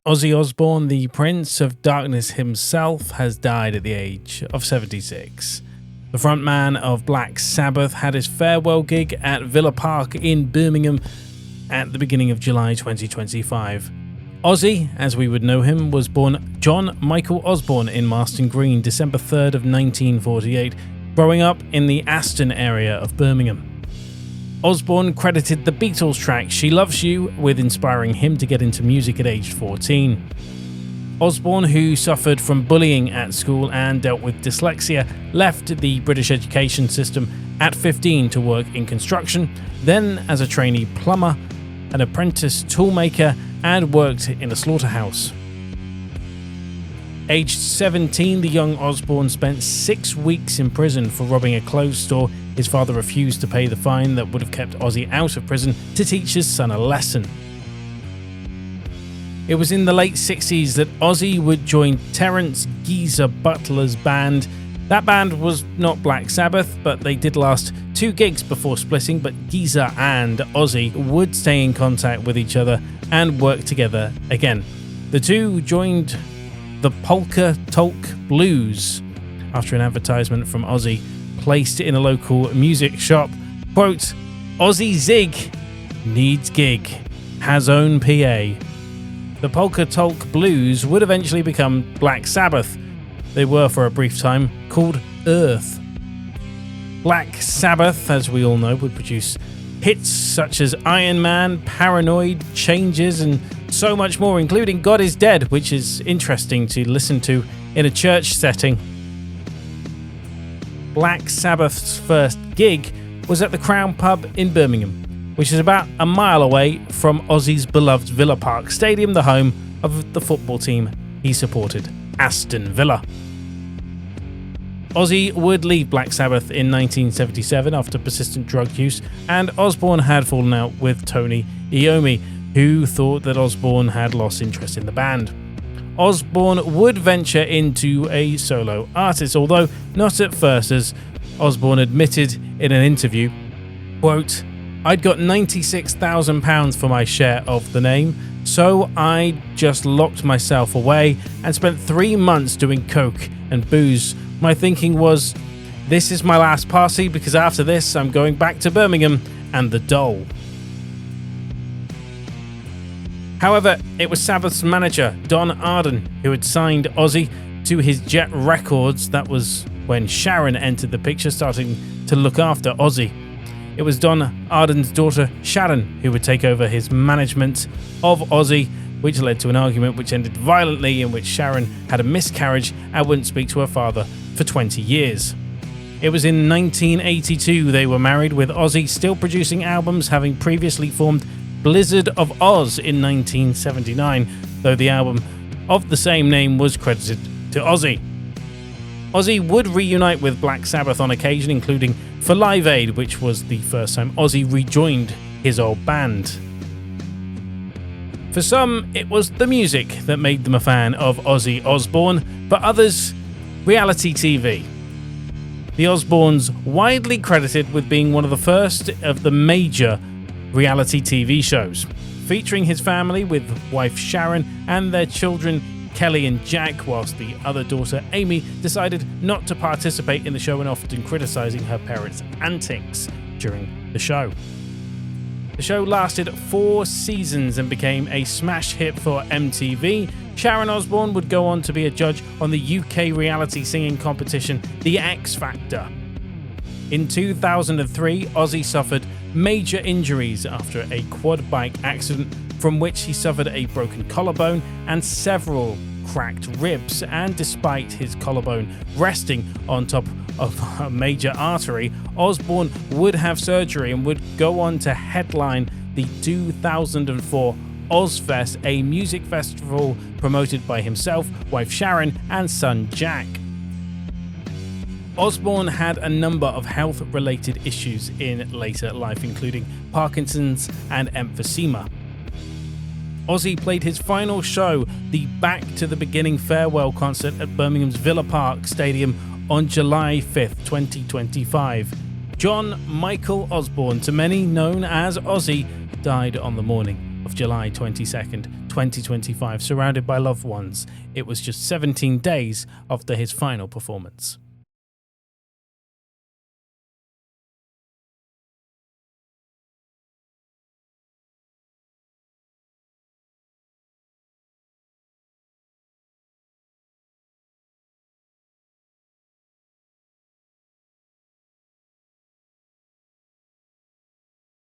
Ozzy Osbourne, the Prince of Darkness himself, has died at the age of 76. The frontman of Black Sabbath had his farewell gig at Villa Park in Birmingham at the beginning of July 2025. Ozzy, as we would know him, was born John Michael Osbourne in Marston Green, December 3rd of 1948, growing up in the Aston area of Birmingham. Osbourne credited the Beatles track She Loves You with inspiring him to get into music at age 14. Osbourne, who suffered from bullying at school and dealt with dyslexia, left the British education system at 15 to work in construction, then as a trainee plumber, an apprentice toolmaker, and worked in a slaughterhouse. Aged 17, the young Osbourne spent 6 weeks in prison for robbing a clothes store. His father refused to pay the fine that would have kept Ozzy out of prison to teach his son a lesson. It was in the late 60s that Ozzy would join Terence Geezer Butler's band. That band was not Black Sabbath, but they did last 2 gigs before splitting, but Geezer and Ozzy would stay in contact with each other and work together again. The two joined the Polka Talk Blues after an advertisement from Ozzy placed in a local music shop. Quote, Ozzy Zig needs gig, has own PA. The Polka Talk Blues would eventually become Black Sabbath. They were, for a brief time, called Earth. Black Sabbath, as we all know, would produce hits such as Iron Man, Paranoid, Changes, and so much more, including God is Dead, which is interesting to listen to in a church setting. Black Sabbath's first gig was at the Crown Pub in Birmingham, which is about a mile away from Ozzy's beloved Villa Park Stadium, the home of the football team he supported, Aston Villa. Ozzy would leave Black Sabbath in 1977 after persistent drug use, and Osbourne had fallen out with Tony Iommi, who thought that Osbourne had lost interest in the band. Osbourne would venture into a solo artist, although not at first, as Osbourne admitted in an interview, quote, I'd got £96,000 for my share of the name, so I just locked myself away and spent 3 months doing coke and booze. My thinking was, this is my last party because after this I'm going back to Birmingham and the Dole. However, it was Sabbath's manager, Don Arden, who had signed Ozzy to his Jet Records. That was when Sharon entered the picture, starting to look after Ozzy. It was Don Arden's daughter, Sharon, who would take over his management of Ozzy, which led to an argument which ended violently, in which Sharon had a miscarriage and wouldn't speak to her father for 20 years. It was in 1982 they were married, with Ozzy still producing albums, having previously formed Blizzard of Oz in 1979, though the album of the same name was credited to Ozzy. Ozzy would reunite with Black Sabbath on occasion, including for Live Aid, which was the first time Ozzy rejoined his old band. For some, it was the music that made them a fan of Ozzy Osbourne, for others, reality TV. The Osbournes widely credited with being one of the first of the major reality TV shows, featuring his family with wife Sharon and their children Kelly and Jack, whilst the other daughter Amy decided not to participate in the show and often criticizing her parents' antics during the show. The show lasted 4 seasons and became a smash hit for MTV. Sharon Osbourne would go on to be a judge on the UK reality singing competition The X Factor. In 2003, Ozzy suffered major injuries after a quad bike accident, from which he suffered a broken collarbone and several cracked ribs, and despite his collarbone resting on top of a major artery, Osbourne would have surgery and would go on to headline the 2004 Ozfest, a music festival promoted by himself, wife Sharon, and son Jack. Osbourne had a number of health-related issues in later life, including Parkinson's and emphysema. Ozzy played his final show, the Back to the Beginning farewell concert at Birmingham's Villa Park Stadium on July 5th, 2025. John Michael Osbourne, to many known as Ozzy, died on the morning of July 22nd, 2025, surrounded by loved ones. It was just 17 days after his final performance.